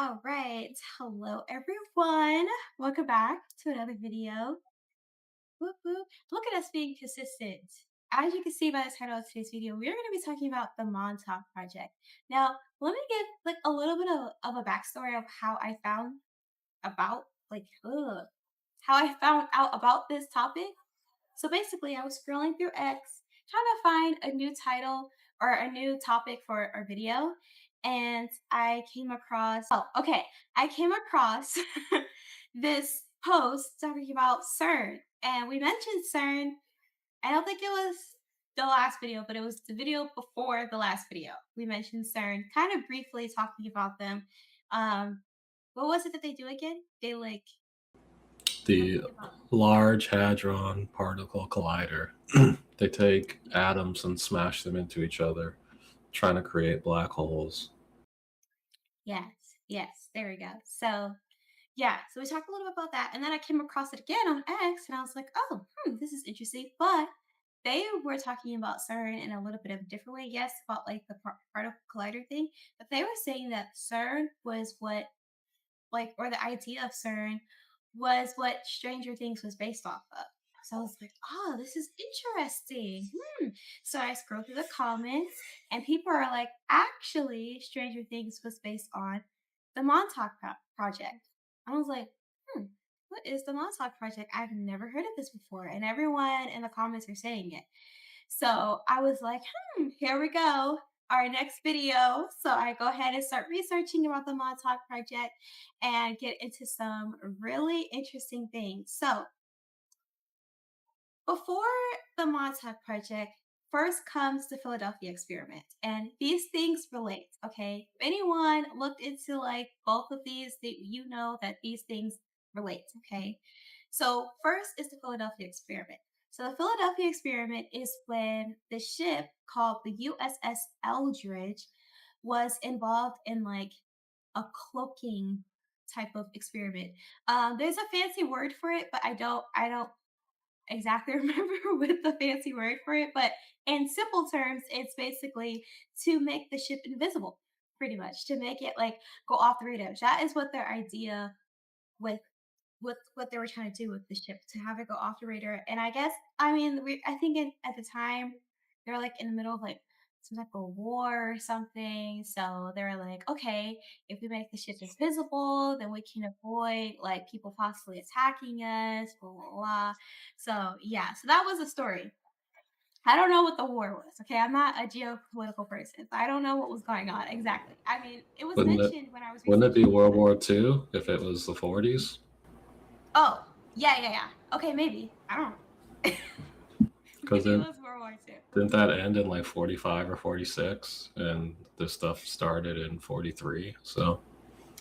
All right. Hello, everyone. Welcome back to another video. Whoop, whoop. Look at us being consistent. As you can see by the title of today's video, we're going to be talking about the Montauk Project. Now, let me give like a little bit of a backstory of how I found about like how I found out about this topic. So basically, I was scrolling through X trying to find a new title or a new topic for our video. And I came across, I came across this post talking about CERN. And we mentioned CERN. I don't think it was the last video, but it was the video before the last video. We mentioned CERN, kind of briefly talking about them. Um, what was it that they do again? They like The something about. Large Hadron Particle Collider. They take atoms and smash them into each other, trying to create black holes. Yes, yes, there we go. So we talked a little bit about that, and then I came across it again on X, and I was like, "Oh, this is interesting." But they were talking about CERN in a little bit of a different way. Yes, about like the particle collider thing, but they were saying that CERN was what, like, or the idea of CERN was what Stranger Things was based off of. So I was like, "Oh, this is interesting." So I scrolled through the comments, and people are like, "Actually, Stranger Things was based on the Montauk Project." I was like, what is the Montauk Project? I've never heard of this before. And everyone in the comments are saying it. So I was like, here we go. Our next video. So I go ahead and start researching about the Montauk Project and get into some really interesting things. So before the Montauk Project, first comes the Philadelphia experiment. And these things relate, okay? If anyone looked into like both of these, you know that these things relate, okay? So first is the Philadelphia experiment. So the Philadelphia experiment is when the ship called the USS Eldridge was involved in like a cloaking type of experiment. There's a fancy word for it, but I don't exactly remember with the fancy word for it, but in simple terms, it's basically to make the ship invisible, pretty much, to make it like go off the radar. That is what their idea with what they were trying to do with the ship, to have it go off the radar. And I guess I mean I think at the time they're like in the middle of like some type of war or something. So they were like, okay, if we make the ship invisible, then we can avoid like people possibly attacking us, blah blah blah. So yeah, so that was the story. I don't know what the war was. Okay, I'm not a geopolitical person. So I don't know what was going on exactly. I mean, it was Wouldn't it? mentioned when I was Wouldn't it be researching it, World but War II if it was the 40s? oh, yeah, yeah, yeah. Okay, maybe. I don't know. Because Maybe it then was World War II. didn't that end in like 45 or 46, and this stuff started in 43? So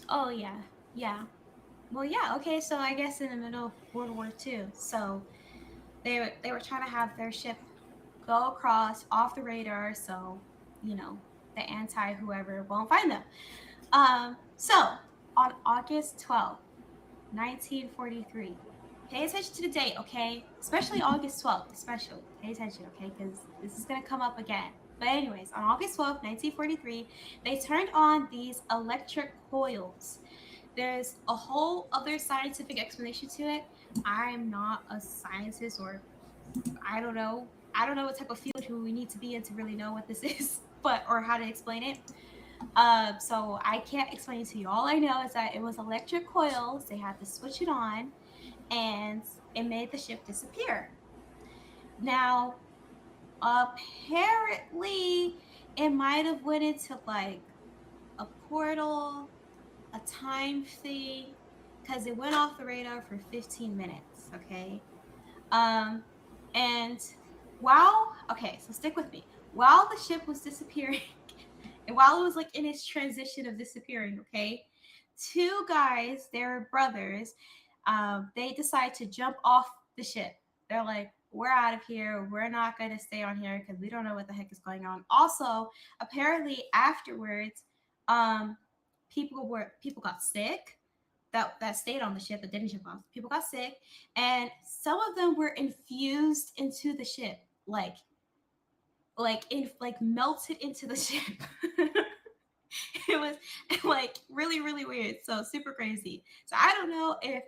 Oh, yeah. Yeah. Well, yeah. Okay, so I guess in the middle of World War II. So they were trying to have their ship go across off the radar, so the anti whoever won't find them. So on August 12th, 1943. Pay attention to the date, okay? Especially August 12th, especially. Pay attention, okay? Because this is going to come up again. But, anyways, on August 12th, 1943, they turned on these electric coils. There's a whole other scientific explanation to it. I'm not a scientist, or I don't know. I don't know what type of field who we need to be in to really know what this is, but or how to explain it. So I can't explain it to you. All I know is that it was electric coils. They had to switch it on, and it made the ship disappear. Now, apparently, it might have went into like a portal, a time thing, because it went off the radar for 15 minutes. Okay. Um, and so stick with me. While the ship was disappearing, and while it was like in its transition of disappearing, okay, two guys, they're brothers, they decide to jump off the ship. They're like, we're out of here. We're not going to stay on here because we don't know what the heck is going on. Also, apparently afterwards, um, people got sick that stayed on the ship that didn't jump off. People got sick, and some of them were infused into the ship, like melted into the ship. It was like really, really weird. So super crazy. So I don't know if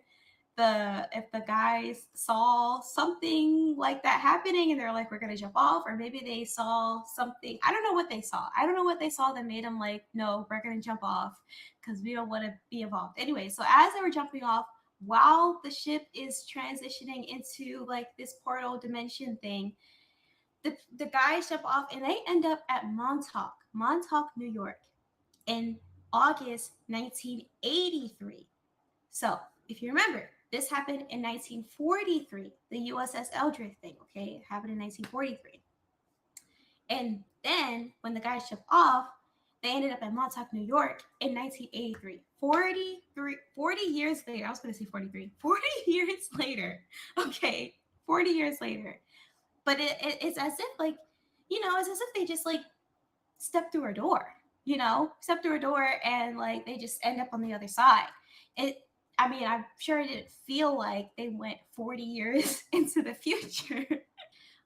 the guys saw something like that happening and they're like, we're gonna jump off, or maybe they saw something. I don't know what they saw. I don't know what they saw that made them like, no, we're gonna jump off because we don't want to be involved. Anyway, so as they were jumping off, while the ship is transitioning into like this portal dimension thing, the guys jump off and they end up at Montauk, New York in August 1983. So, if you remember, this happened in 1943, the USS Eldridge thing, okay? It happened in 1943. And then when the guys shipped off, they ended up at Montauk, New York in 1983. 40 years later, I was going to say 43, 40 years later, okay? 40 years later. But it's as if, like, it's as if they just, like, step through a door, step through a door and like they just end up on the other side. It, I mean, I'm sure it didn't feel like they went 40 years into the future.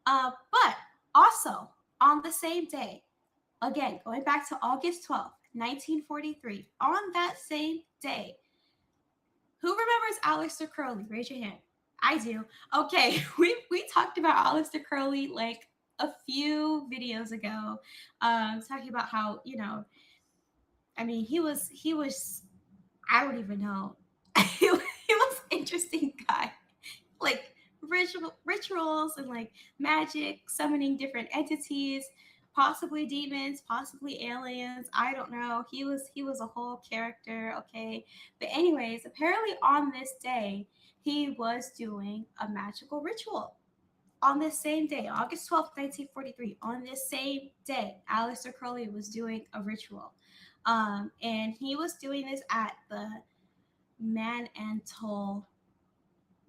But also on the same day, again, going back to August 12th, 1943, on that same day, who remembers Aleister Crowley? Raise your hand. I do. Okay, we talked about Aleister Crowley like a few videos ago, talking about how I mean he was I don't even know. He was an interesting guy, like rituals and like magic, summoning different entities, possibly demons, possibly aliens. I don't know. He was a whole character, okay. But anyways, apparently on this day he was doing a magical ritual. On this same day, August 12th, 1943, on this same day, Aleister Crowley was doing a ritual. And he was doing this at the Man and Toll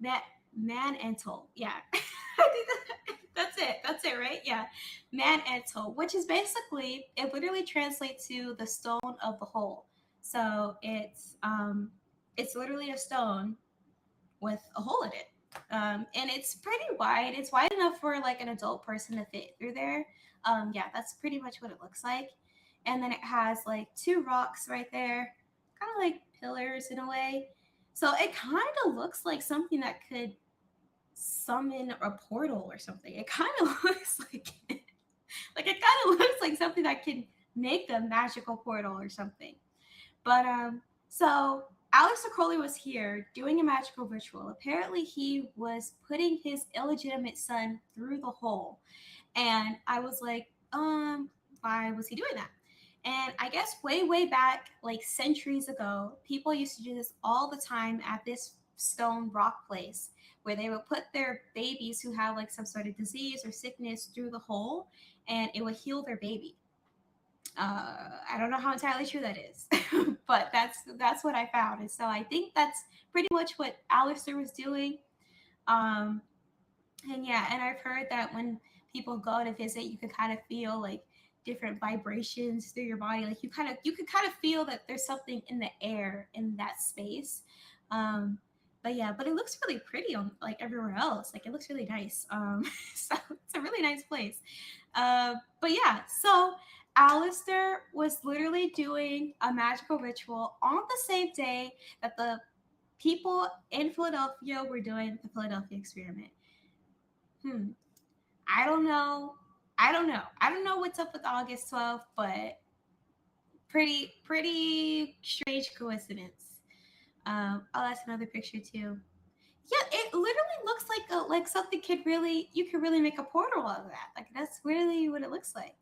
that Man and Toll. Yeah. I think that's it. That's it, right? Yeah. Man and Toll, which is basically it literally translates to the stone of the hole. So it's literally a stone with a hole in it. And it's pretty wide. It's wide enough for like an adult person to fit through there. Yeah, that's pretty much what it looks like. And then it has like two rocks right there, kind of like pillars in a way. So it kind of looks like something that could summon a portal or something. It kind of looks like it kind of looks like something that can make a magical portal or something. But so Aleister Crowley was here doing a magical ritual. Apparently, he was putting his illegitimate son through the hole, and I was like, why was he doing that? And I guess way, way back, like centuries ago, people used to do this all the time at this stone rock place where they would put their babies who have like some sort of disease or sickness through the hole and it would heal their baby. I don't know how entirely true that is, but that's what I found, and so I think that's pretty much what Alistair was doing. Um, and yeah, and I've heard that when people go to visit, you can kind of feel like different vibrations through your body. Like you could kind of feel that there's something in the air in that space. Um, but yeah, but it looks really pretty on like everywhere else. Like it looks really nice. So it's a really nice place. But yeah, so Alistair was literally doing a magical ritual on the same day that the people in Philadelphia were doing the Philadelphia experiment. Hmm. I don't know. I don't know. I don't know what's up with August 12th, but pretty strange coincidence. Oh, that's another picture too. Yeah, it literally looks like something you could really make a portal out of that. Like that's really what it looks like.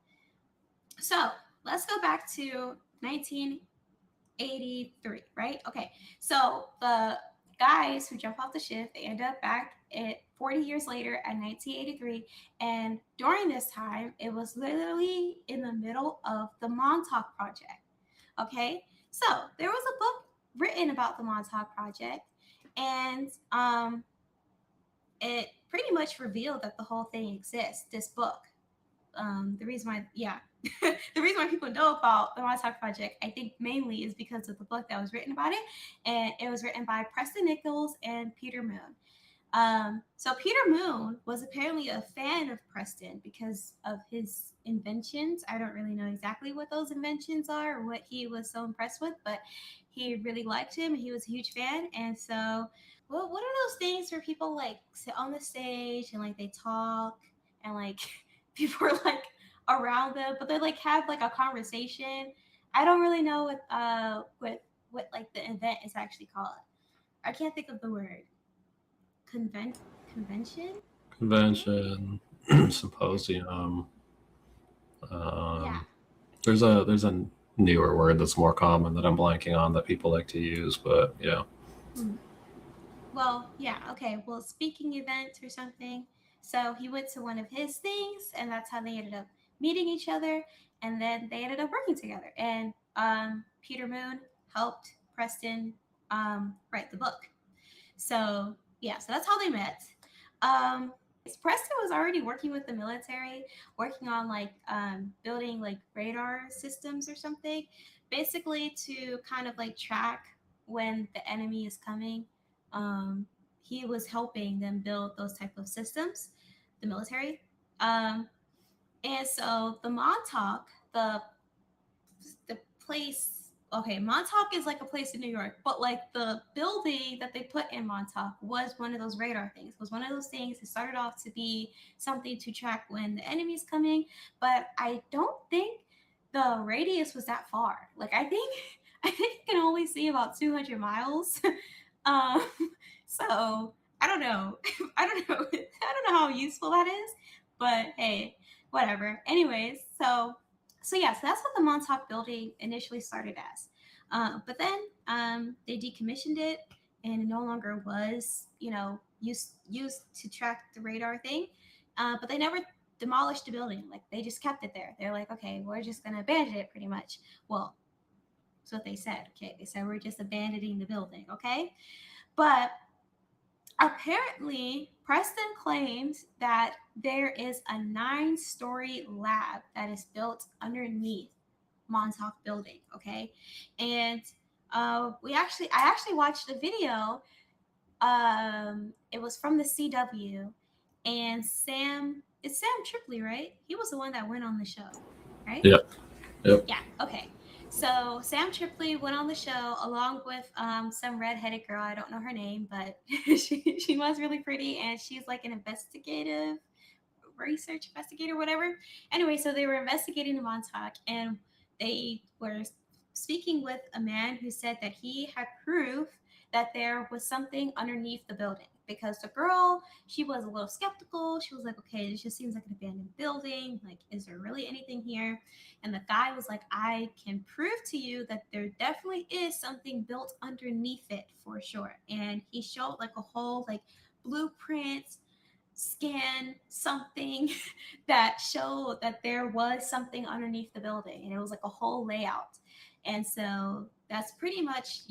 So let's go back to 1983, right? Okay, so the guys who jump off the ship, they end up back at 40 years later at 1983, and during this time, it was literally in the middle of the Montauk Project. Okay, so there was a book written about the Montauk Project, and it pretty much revealed that the whole thing exists. This book, the reason why, yeah, the reason why people know about the Montauk Project, I think mainly is because of the book that was written about it, and it was written by Preston Nichols and Peter Moon. So Peter Moon was apparently a fan of Preston because of his inventions. I don't really know exactly what those inventions are or what he was so impressed with, but he really liked him. He was a huge fan, and so, well, what are those things where people like sit on the stage and like they talk and like people are like around them, but they like have like a conversation. I don't really know what like the event is actually called. I can't think of the word. Convent convention? Convent? Convention, Yeah. symposium. Yeah. Um, there's a newer word that's more common that I'm blanking on that people like to use, but yeah. Hmm. Well, yeah, okay. Well, speaking event or something. So he went to one of his things, and that's how they ended up meeting each other, and then they ended up working together. And Peter Moon helped Preston write the book. So yeah, so that's how they met. Preston was already working with the military, working on like building like radar systems or something, basically to kind of like track when the enemy is coming. Um, he was helping them build those type of systems, the military. Um, and so the Montauk, the place, okay, Montauk is like a place in New York, but like the building that they put in Montauk was one of those radar things, was one of those things. It started off to be something to track when the enemy's coming, but I don't think the radius was that far. Like I think you can only see about 200 miles. um so I don't know. I don't know. I don't know how useful that is, but hey, whatever. Anyways, so that's what the Montauk building initially started as. But then they decommissioned it, and it no longer was, used to track the radar thing. But they never demolished the building. Like they just kept it there. They're like, okay, we're just gonna abandon it, pretty much. Well, that's what they said. Okay, they said we're just abandoning the building. Okay, but apparently, Preston claims that there is a 9-story lab that is built underneath Montauk building. Okay, and I actually watched a video. It was from the CW, and it's Sam Tripoli, right? He was the one that went on the show, right? Yep. Yep. Yeah, okay. So Sam Tripoli went on the show along with some redheaded girl. I don't know her name, but she was really pretty, and she's like an investigative research investigator, whatever. Anyway, so they were investigating the Montauk, and they were speaking with a man who said that he had proof that there was something underneath the building, because the girl, she was a little skeptical. She was like, okay, this just seems like an abandoned building, like is there really anything here? And the guy was like, I can prove to you that there definitely is something built underneath it for sure. And he showed like a whole like blueprint scan, something that showed that there was something underneath the building, and it was like a whole layout. And so that's pretty much,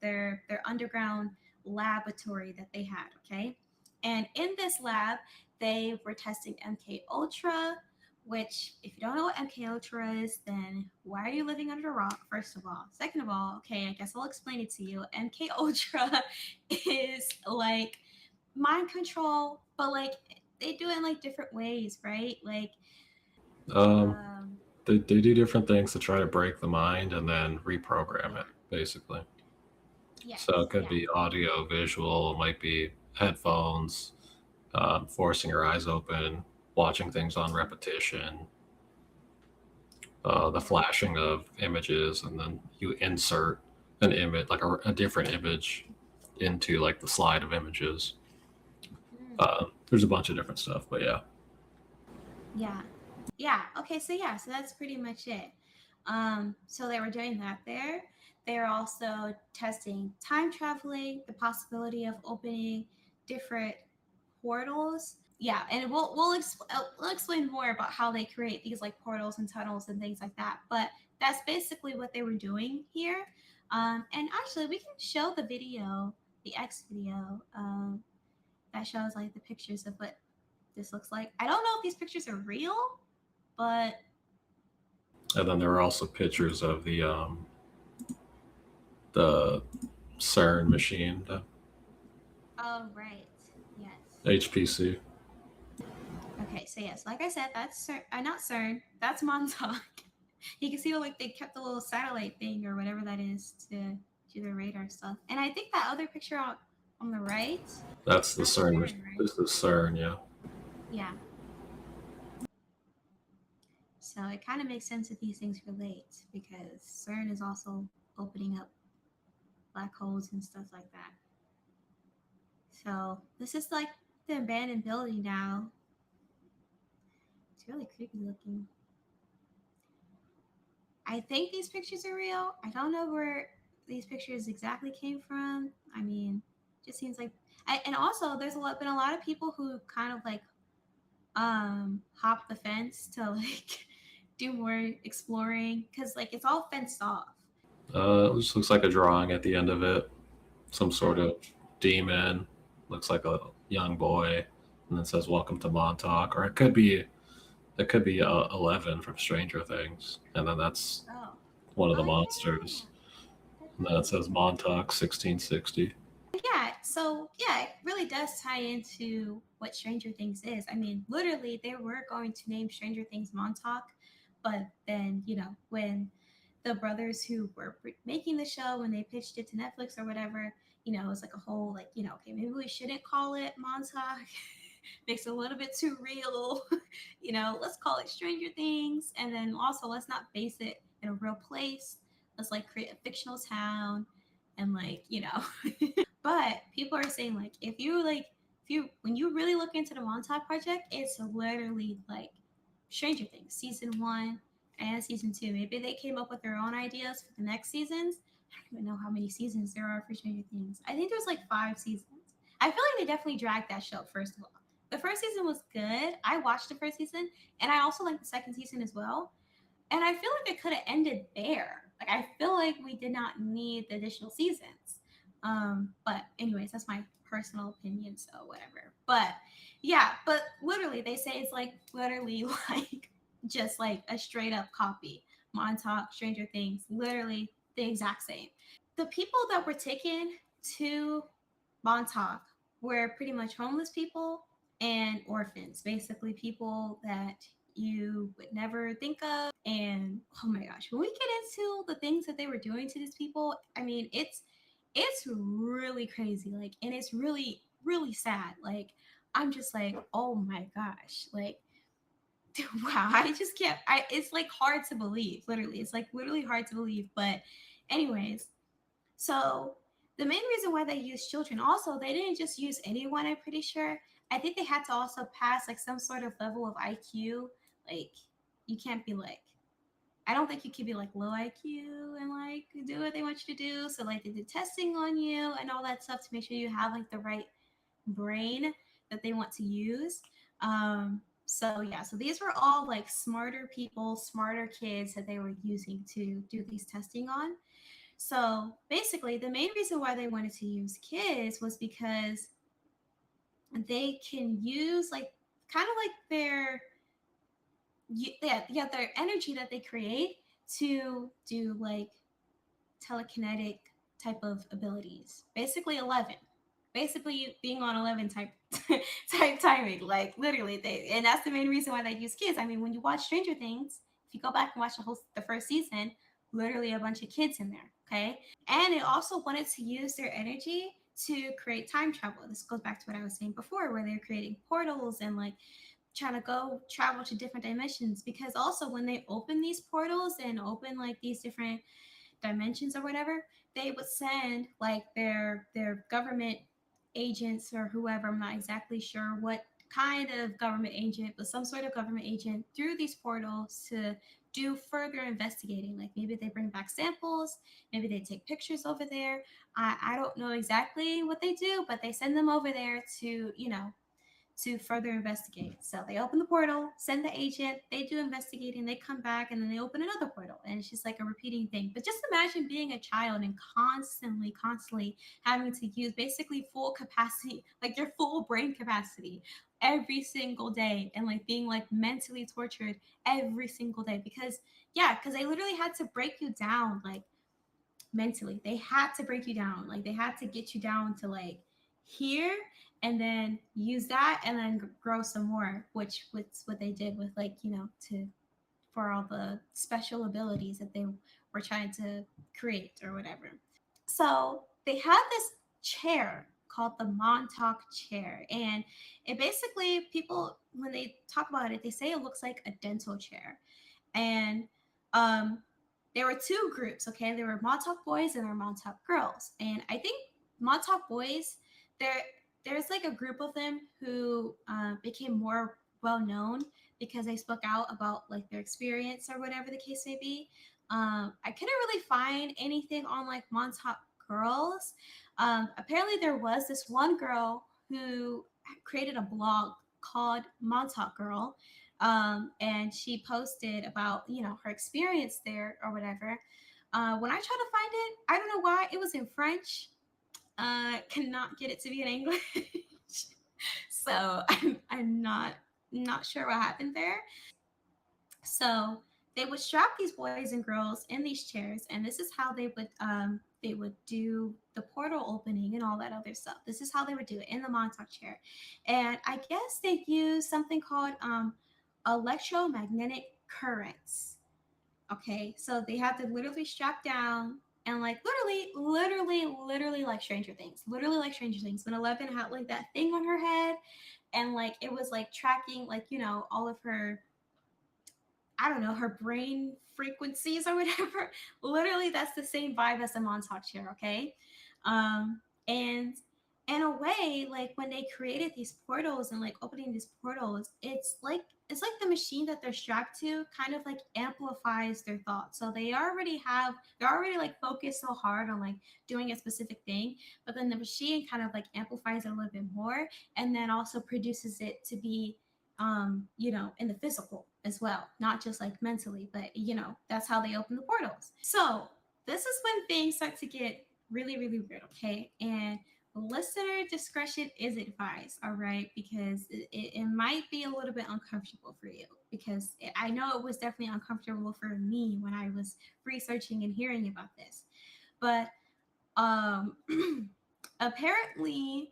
their underground laboratory that they had. Okay, and in this lab they were testing MK Ultra, which, if you don't know what MK Ultra is, then why are you living under a rock? First of all, second of all, okay, I guess I'll explain it to you. MK Ultra is like mind control, but like they do it in like different ways, right? Like, Um, um, they do different things to try to break the mind and then reprogram yeah, it, basically. So yes, it could yeah, be audio, visual, it might be headphones, forcing your eyes open, watching things on repetition, the yeah, flashing of images, and then you insert an image, like a different image, into like the slide of images. mm, There's a bunch of different stuff, but yeah. yeah, yeah. Okay, so yeah, so that's pretty much it. So they were doing that there. They were also testing time traveling, the possibility of opening different portals. Yeah, and we'll explain more about how they create these like portals and tunnels and things like that. But that's basically what they were doing here. And actually, we can show the video, the X video, that shows like the pictures of what this looks like. I don't know if these pictures are real, but And then there were also pictures of the CERN machine. oh right, yeah. HPC. Okay, so yes, like I said, that's not CERN. That's Montauk. You can see like they kept the little satellite thing or whatever that is to do the radar stuff. And I think that other picture on the right, That's the that's CERN. CERN, right? This is CERN, yeah. Yeah. So it kind of makes sense that these things relate because CERN is also opening up black holes and stuff like that. So this is like the abandoned building now. It's really creepy looking. I think these pictures are real. I don't know where these pictures exactly came from. I mean, it just seems like, and also there's been a lot of people who kind of like hop the fence to like do more exploring because like it's all fenced off. It just looks like a drawing at the end of it. Some sort Oh, of demon. Looks like a young boy, and it says "Welcome to Montauk," or it could be 11 from Stranger Things, and then that's oh, one of the oh yeah, monsters. that And does then it make says sense. Montauk 1660. Yeah, so yeah, it really does tie into what Stranger Things is. I mean, literally, they were going to name Stranger Things Montauk, but then, when the brothers who were making the show, when they pitched it to Netflix or whatever, it was like a whole, like, okay, maybe we shouldn't call it Montauk. Makes it a little bit too real. Let's call it Stranger Things. And then also, let's not base it in a real place. Let's like create a fictional town and like, But people are saying like if you when you really look into the Montauk Project, it's literally like Stranger Things season one and season two. Maybe they came up with their own ideas for the next seasons. I don't even know how many seasons there are for Stranger Things. I think there's like 5 seasons. I feel like they definitely dragged that show. First of all, the first season was good. I watched the first season, and I also like the second season as well. And I feel like it could have ended there. Like I feel like we did not need the additional seasons. But anyways, that's my personal opinion, so whatever. But yeah, but literally they say it's like literally like just like a straight up copy. Montauk, Stranger Things, literally the exact same. The people that were taken to Montauk were pretty much homeless people and orphans, basically people that you would never think of. And oh my gosh, when we get into the things that they were doing to these people, I mean, it's really crazy. Like, and it's really, really sad. Like, I'm just like, oh my gosh, like, wow, I just can't. It's like hard to believe. Literally, it's like literally hard to believe. But, anyways, so the main reason why they used children also, they didn't just use anyone, I'm pretty sure. I think they had to also pass like some sort of level of IQ. Like you can't be like I don't think you can be like low IQ and like do what they want you to do. So like they did testing on you and all that stuff to make sure you have like the right brain that they want to use. So yeah, so these were all like smarter people, smarter kids that they were using to do these testing on. So basically, the main reason why they wanted to use kids was because they can use like kind of like their energy that they create to do like telekinetic type of abilities. Basically 11. Basically being on 11 type type timing. Like literally they and that's the main reason why they use kids. I mean, when you watch Stranger Things, if you go back and watch the first season, literally a bunch of kids in there, okay? And it also wanted to use their energy to create time travel. This goes back to what I was saying before, where they're creating portals and like trying to go travel to different dimensions. Because also, when they open these portals and open like these different dimensions or whatever, they would send like their government agents or whoever. I'm not exactly sure what kind of government agent, but some sort of government agent through these portals to do further investigating. Like maybe they bring back samples, maybe they take pictures over there. I don't know exactly what they do, but they send them over there to further investigate. So they open the portal, send the agent, they do investigating, they come back, and then they open another portal. And it's just like a repeating thing. But just imagine being a child and constantly having to use basically full capacity, like your full brain capacity every single day and like being like mentally tortured every single day because they literally had to break you down like mentally. They had to break you down. Like they had to get you down to like here and then use that and then grow some more, which was what they did with, like, to for all the special abilities that they were trying to create or whatever. So they had this chair called the Montauk chair, and it basically, people when they talk about it, they say it looks like a dental chair. And um, there were two groups. Okay, there were Montauk boys and there were Montauk girls. And I think Montauk boys, there there's like a group of them who became more well known because they spoke out about like their experience or whatever the case may be. I couldn't really find anything on like Montauk girls. Apparently, there was this one girl who created a blog called Montauk Girl, and she posted about her experience there or whatever. When I tried to find it, I don't know why it was in French. Cannot get it to be in English, so I'm not sure what happened there. So they would strap these boys and girls in these chairs, and this is how they would do the portal opening and all that other stuff. This is how they would do it in the Montauk chair, and I guess they use something called electromagnetic currents. Okay, so they have to literally strap down and like literally like Stranger Things, literally like Stranger Things. When 11 had like that thing on her head, and like it was like tracking like all of her, I don't know, her brain frequencies or whatever. Literally, that's the same vibe as the Montauk chair, okay? And in a way, like when they created these portals and like opening these portals, it's like the machine that they're strapped to kind of like amplifies their thoughts. So they're already like focused so hard on like doing a specific thing, but then the machine kind of like amplifies it a little bit more, and then also produces it to be in the physical as well, not just like mentally, but that's how they open the portals. So this is when things start to get really, really weird, okay? And listener discretion is advised, all right? Because it might be a little bit uncomfortable for you, because I know it was definitely uncomfortable for me when I was researching and hearing about this. But um apparently,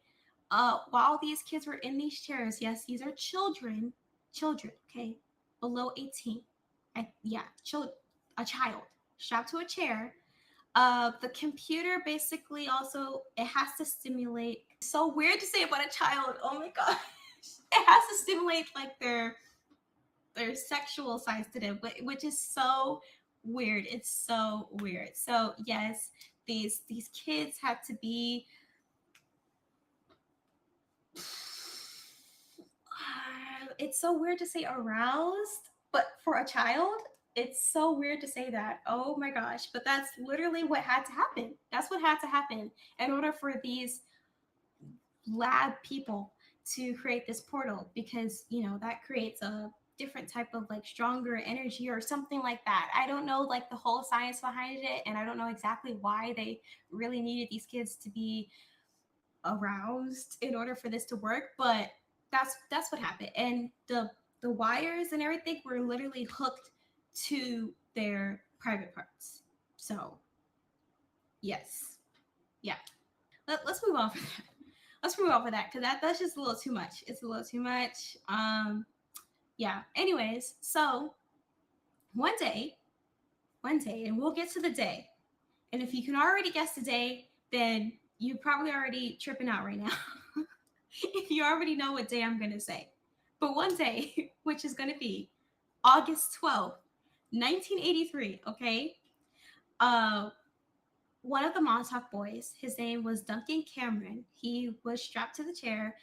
while these kids were in these chairs, yes, these are children, okay, below 18. Yeah, a child strapped to a chair. The computer basically also, it has to stimulate. So weird to say about a child. Oh my gosh, it has to stimulate like their sexual sides to them, which is so weird. It's so weird. So yes, these kids had to be it's so weird to say aroused, but for a child, it's so weird to say that. Oh my gosh. But that's literally what had to happen. That's what had to happen in order for these lab people to create this portal, because, that creates a different type of like stronger energy or something like that. I don't know like the whole science behind it, and I don't know exactly why they really needed these kids to be aroused in order for this to work, but that's what happened. And the wires and everything were literally hooked to their private parts. So yes, yeah. Let's move on for that. Let's move on for that, because that's just a little too much. It's a little too much. Yeah. Anyways, so one day, and we'll get to the day. And if you can already guess the day, then you probably already tripping out right now. If you already know what day I'm going to say. But one day, which is going to be August 12th, 1983, okay? Uh, One of the Montauk boys, his name was Duncan Cameron. He was strapped to the chair,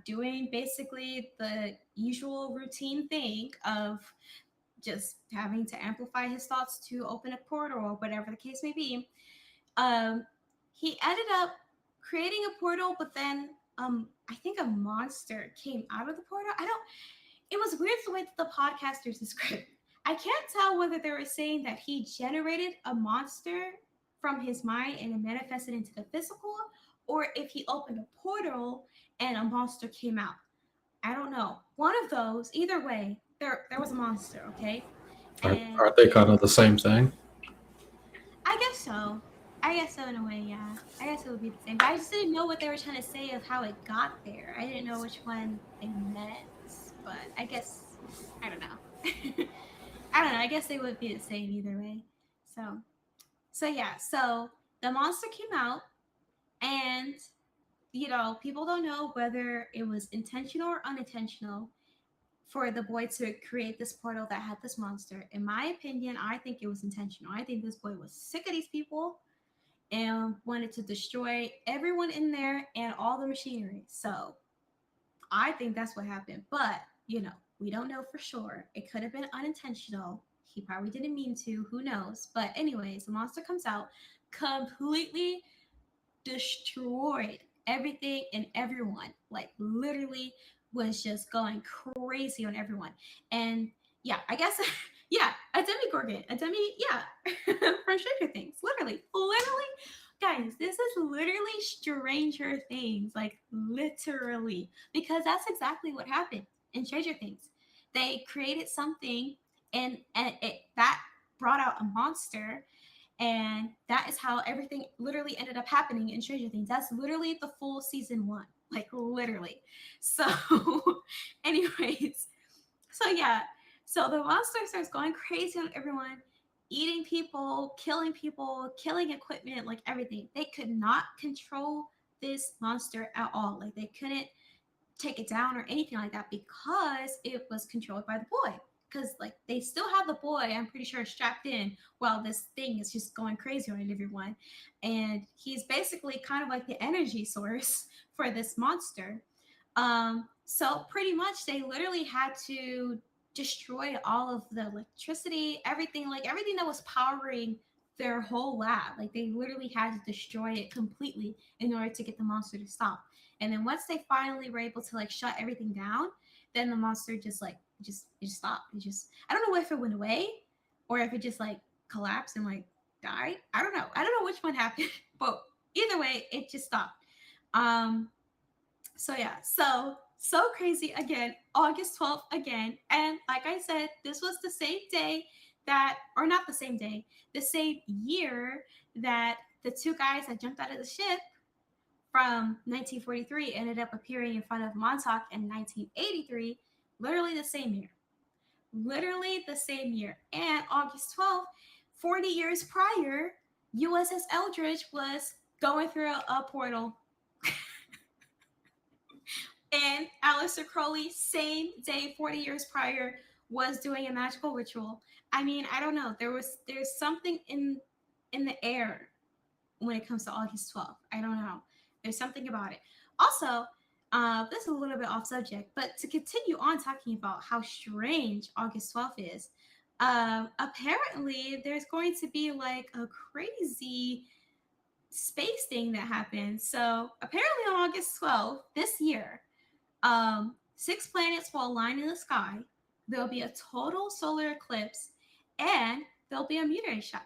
doing basically the usual routine thing of just having to amplify his thoughts to open a portal or whatever the case may be. Um, he ended up creating a portal, but then I think a monster came out of the portal. I don't. It was weird the way that the podcasters described it. I can't tell whether they were saying that he generated a monster from his mind and it manifested into the physical, or if he opened a portal and a monster came out. I don't know. One of those. Either way, there was a monster. Okay, Aren't, and aren't they kind of the same thing? I guess so. I guess so in a way, yeah. I guess it would be the same. But I just didn't know what they were trying to say of how it got there. I didn't know which one they meant, but I guess I don't know. I don't know. I guess they would be the same either way. So yeah. So the monster came out, and people don't know whether it was intentional or unintentional for the boy to create this portal that had this monster. In my opinion, I think it was intentional. I think this boy was sick of these people and wanted to destroy everyone in there and all the machinery. So I think that's what happened. But, we don't know for sure. It could have been unintentional. He probably didn't mean to. Who knows? But, anyways, the monster comes out completely destroyed everything and everyone. Like, literally was just going crazy on everyone. And yeah, I guess, yeah, a demigorgon, yeah, from Stranger Things. Literally, guys, this is literally Stranger Things, like literally, because that's exactly what happened in Stranger Things. They created something, and that brought out a monster, and that is how everything literally ended up happening in Stranger Things. That's literally the full season one, like literally. So, anyways, so yeah, so the monster starts going crazy on everyone, eating people, killing equipment, like everything. They could not control this monster at all. Like they couldn't take it down or anything like that because it was controlled by the boy. Because like they still have the boy, I'm pretty sure, strapped in while this thing is just going crazy on everyone, and he's basically kind of like the energy source for this monster. So pretty much they literally had to destroy all of the electricity, everything that was powering their whole lab. Like they literally had to destroy it completely in order to get the monster to stop. And then once they finally were able to like shut everything down, then the monster just stopped. I don't know if it went away or if it just like collapsed and like died. I don't know. I don't know which one happened, but either way, it just stopped. Um, so yeah, so crazy again, August 12th again. And like I said, this was the same day that, or not the same day, the same year that the two guys that jumped out of the ship from 1943 ended up appearing in front of Montauk in 1983, literally the same year. Literally the same year. And August 12th, 40 years prior, USS Eldridge was going through a portal. And Aleister Crowley, same day, 40 years prior, was doing a magical ritual. I mean, I don't know. There's something in the air when it comes to August 12th. I don't know. There's something about it. Also, this is a little bit off subject, but to continue on talking about how strange August 12th is, apparently there's going to be like a crazy space thing that happens. So apparently on August 12th this year, six planets will align in the sky. There'll be a total solar eclipse, and there'll be a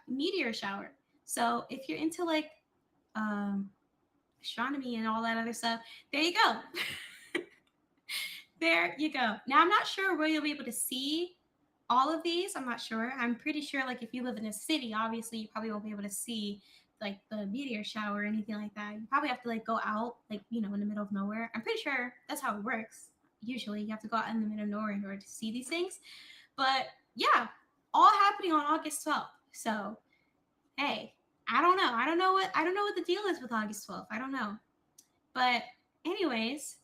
meteor shower. So if you're into like um, astronomy and all that other stuff, there you go. There you go. Now I'm not sure where you'll be able to see all of these. I'm not sure. I'm pretty sure like if you live in a city, obviously you probably won't be able to see like the meteor shower or anything like that. You probably have to like go out like, in the middle of nowhere. I'm pretty sure that's how it works. Usually you have to go out in the middle of nowhere in order to see these things. But yeah, all happening on August 12th. So, hey, I don't know what the deal is with August 12th. I don't know. But anyways,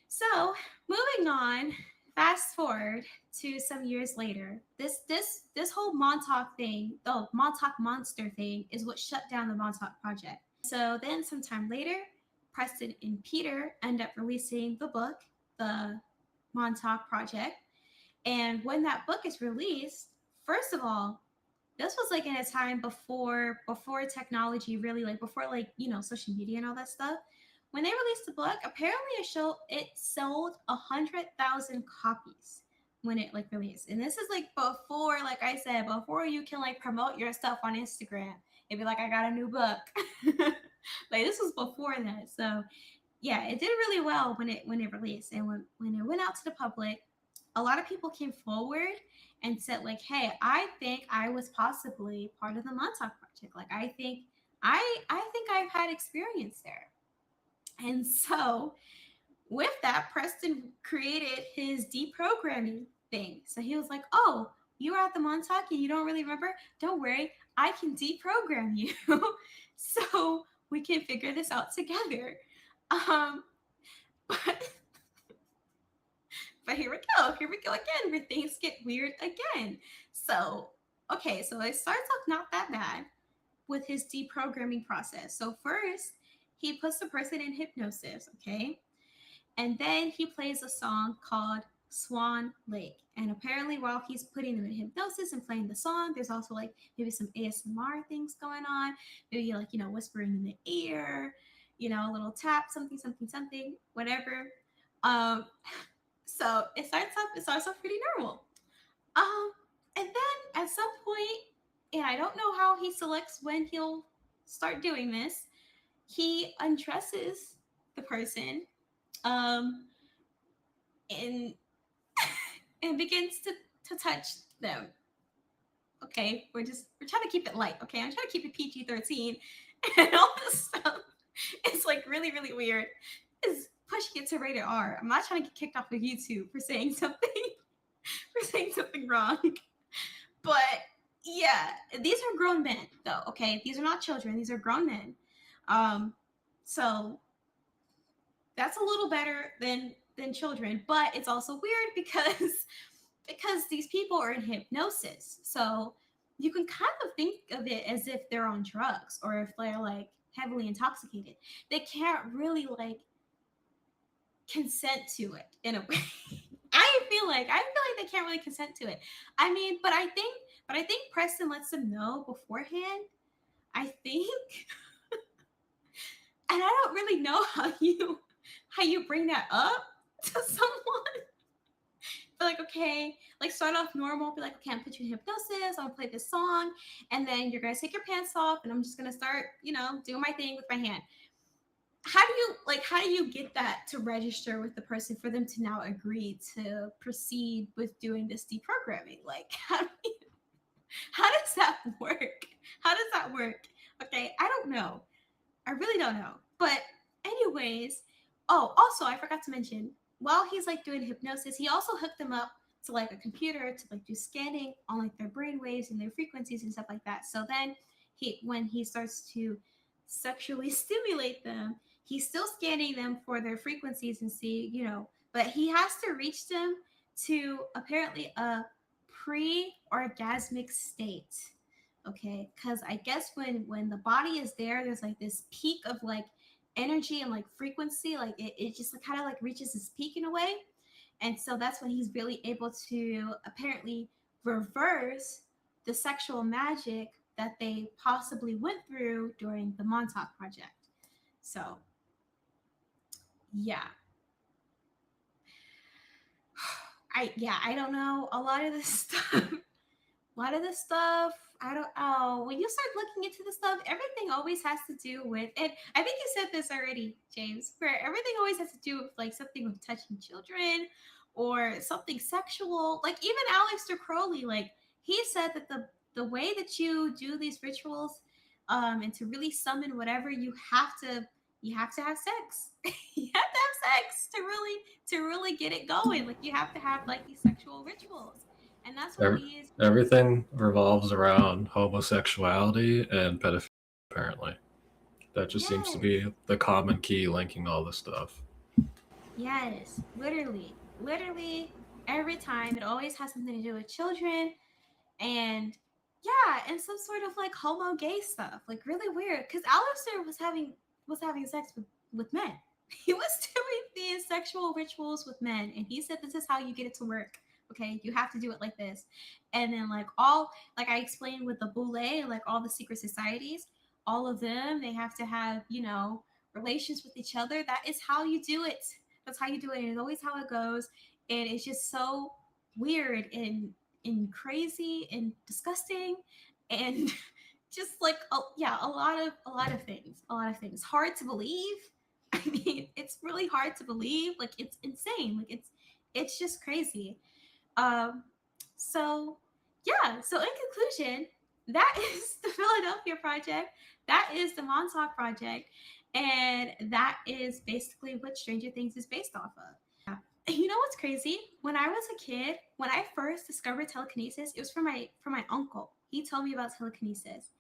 so moving on, fast forward to some years later. This whole Montauk thing, the Montauk monster thing, is what shut down the Montauk Project. So then, sometime later, Preston and Peter end up releasing the book, the Montauk Project. And when that book is released, first of all, this was like in a time before technology really, like before like social media and all that stuff. When they released the book, apparently it sold 100,000 copies when it like released. And this is like before, like I said, before you can like promote your stuff on Instagram. It'd be like, I got a new book. Like this was before that. So yeah, it did really well when it released. And when it went out to the public, a lot of people came forward and said like, hey, I think I was possibly part of the Montauk Project. Like I think I think I've had experience there. And so with that, Preston created his deprogramming thing. So he was like, "Oh, you were at the Montauk and you don't really remember? Don't worry, I can deprogram you, so we can figure this out together." Um, but but here we go. Here we go again, where things get weird again. So okay, so it starts off not that bad with his deprogramming process. So first, he puts the person in hypnosis. Okay, and then he plays a song called Swan Lake. And apparently, while he's putting them in hypnosis and playing the song, there's also like maybe some ASMR things going on. Maybe like, whispering in the ear, a little tap, something, something, something, whatever. Um, so it starts off pretty normal. Um, and then at some point, and I don't know how he selects when he'll start doing this, he undresses the person. Um, and and begins to touch them. Okay, we're trying to keep it light. Okay, I'm trying to keep it PG-13, and all this stuff is like really really weird. Is pushing it to rated R. I'm not trying to get kicked off of YouTube for saying something for saying something wrong, but yeah, these are grown men though. Okay, these are not children. These are grown men. Um, so that's a little better than children, but it's also weird because these people are in hypnosis. So you can kind of think of it as if they're on drugs or if they're like heavily intoxicated. They can't really like consent to it in a way. I feel like they can't really consent to it. I mean, but I think Preston lets them know beforehand. I think, and I don't really know how you bring that up to someone. But like, okay, like start off normal, be like, okay, I'm put you in hypnosis, I'm gonna play this song, and then you're gonna take your pants off, and I'm just gonna start, doing my thing with my hand. How do you get that to register with the person for them to now agree to proceed with doing this deprogramming? Like, how does that work? How does that work? Okay, I don't know. I really don't know. But anyways, oh, also I forgot to mention, while he's like doing hypnosis, he also hooked them up to like a computer to like do scanning on like their brain waves and their frequencies and stuff like that. So then when he starts to sexually stimulate them, he's still scanning them for their frequencies and see, but he has to reach them to apparently a pre-orgasmic state. Okay, because I guess when the body is there, there's like this peak of like energy and like frequency, like it just kind of like reaches this peak in a way. And so that's when he's really able to apparently reverse the sexual magic that they possibly went through during the Montauk Project. So yeah, I don't know a lot of this stuff. A lot of this stuff, I don't know. When you start looking into the stuff, everything always has to do with, and I think you said this already, James, where everything always has to do with like something with touching children or something sexual. Like even Aleister Crowley, like he said that the way that you do these rituals, and to really summon whatever, you have to have sex. You have to have sex to really get it going. Like you have to have like these sexual rituals, and that's what Every, these. everything revolves around homosexuality and pedophilia, apparently. That just seems to Yes, be the common key linking all this stuff. yes, literally every time it always has something to do with children, and yeah, and some sort of like homo gay stuff, like really weird. Because Alistair was having sex with men. He was doing these sexual rituals with men, and he said this is how you get it to work. Okay, you have to do it like this, and then like I explained with the boule, like all the secret societies, all of them they have to have relations with each other. That is how you do it. That's how you do it, and it's always how it goes. And it's just so weird and crazy and disgusting and just like yeah, a lot of things hard to believe. I mean, it's really hard to believe, like it's insane, like it's just crazy. um so yeah, so in conclusion, That is the Philadelphia Project. That is the Montauk Project. And that is basically what Stranger Things is based off of. You know what's crazy? When I was a kid, when I first discovered telekinesis, it was from my uncle. He told me about telekinesis.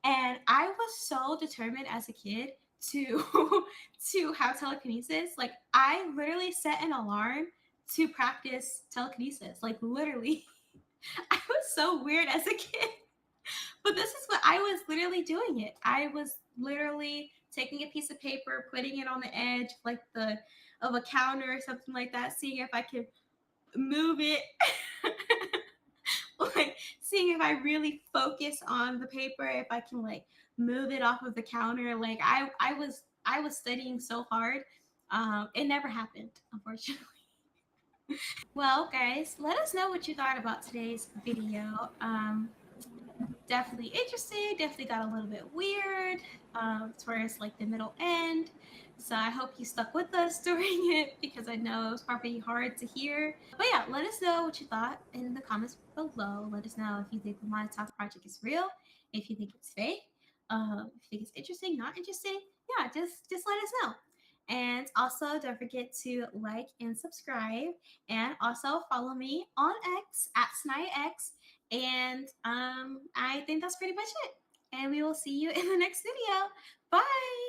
And I was so determined as a kid to to have telekinesis. Like I literally set an alarm to practice telekinesis. Like literally. I was so weird as a kid. But this is what I was literally doing it. I was literally taking a piece of paper, putting it on the edge like the of a counter or something like that, seeing if I could move it. Like seeing if I really focus on the paper, if I can like move it off of the counter. Like I was studying so hard. It never happened, unfortunately. Well, guys, let us know what you thought about today's video. Definitely interesting. Definitely got a little bit weird towards like the middle end. So I hope you stuck with us during it because I know it was probably hard to hear. But yeah, let us know what you thought in the comments below. Let us know if you think the Montauk Project is real, if you think it's fake, if you think it's interesting, not interesting. Yeah, just let us know. And also, don't forget to like and subscribe, and also follow me on X at SniaX, and I think that's pretty much it. And we will see you in the next video. Bye.